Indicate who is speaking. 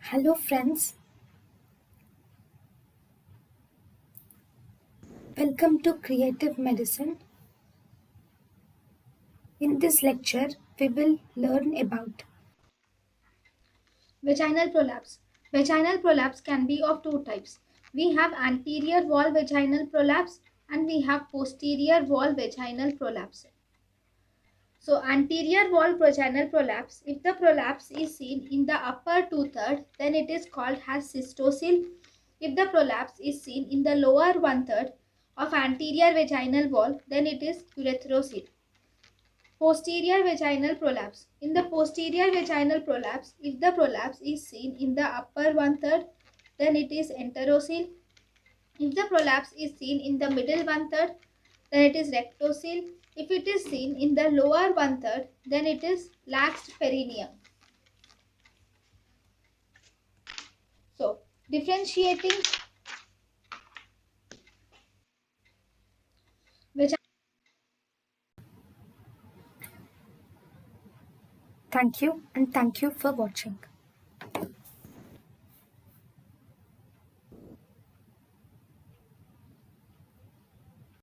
Speaker 1: Hello, friends. Welcome to Creative Medicine. In this lecture, we will learn about
Speaker 2: Vaginal prolapse. Vaginal prolapse can be of two types. We have anterior wall vaginal prolapse and we have posterior wall vaginal prolapse. So anterior wall vaginal prolapse, if the prolapse is seen in the upper two-third, then it is called as cystocele. If the prolapse is seen in the lower one-third of anterior vaginal wall, then it is urethrocele. Posterior vaginal prolapse. In the posterior vaginal prolapse, if the prolapse is seen in the upper one-third, then it is enterocele. If the prolapse is seen in the middle one-third, then it is rectocele. If it is seen in the lower one-third, then it is laxed perineum. So, differentiating vaginal.
Speaker 1: thank you and thank you for watching.